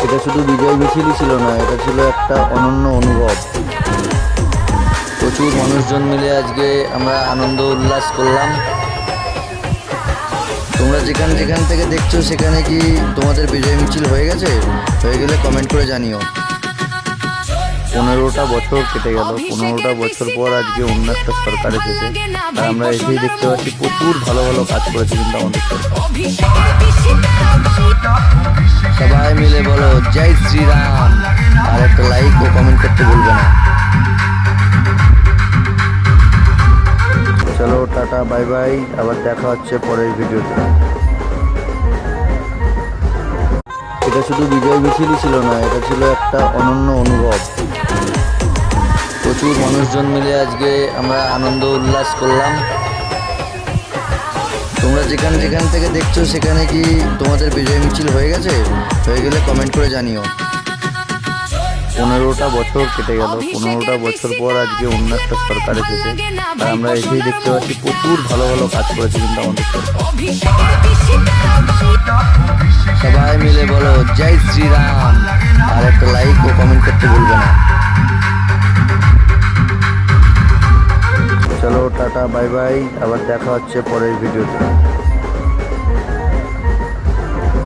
এটা শুধু বিজয় মিছিলই ছিল না, এটা ছিল একটা অনন্য অনুভব। প্রচুর মানুষজন মিলে আজকে আমরা আনন্দ উল্লাস করলাম। তোমরা যেখান যেখান থেকে দেখছো সেখানে কি তোমাদের বিজয় মিছিল হয়ে গেছে? হয়ে গেলে কমেন্ট করে জানিও। 15টা বছর কেটে গেল, 15টা বছর পর আজকে অন্য একটা সরকার এসেছে, আর আমরা এসেই দেখতে পাচ্ছি প্রচুর ভালো ভালো কাজ করেছে কিন্তু আমাদের সরকার। সবাই মিলে বলো জয় শ্রীরাম, আর একটা লাইক ও কমেন্ট করতে ভুলবে না। চলো টাটা বাই বাই, আবার দেখা হচ্ছে পরের ভিডিওতে। এটা শুধু বিজয় মিছিলই ছিল না, এটা ছিল একটা অনন্য অনুভব। প্রচুর মানুষজন মিলে আজকে আমরা আনন্দ উল্লাস করলাম। তোমরা যেখান যেখান থেকে দেখছো সেখানে কি তোমাদের বিজয় মিছিল হয়ে গেছে? হয়ে গেলে কমেন্ট করে জানিও। 15টা বছর কেটে গেল, 15টা বছর পর আজকে অন্য একটা সরকার এসেছে, আর আমরা এসেই দেখতে পাচ্ছি প্রচুর ভালো ভালো কাজ করেছে কিন্তু আমাদের সরকার। সবাই মিলে বলো জয় শ্রীরাম, আর একটা লাইক ও কমেন্ট করতে ভুলবে না। চলো টাটা বাই বাই, আবার দেখা হচ্ছে পরের ভিডিওতে।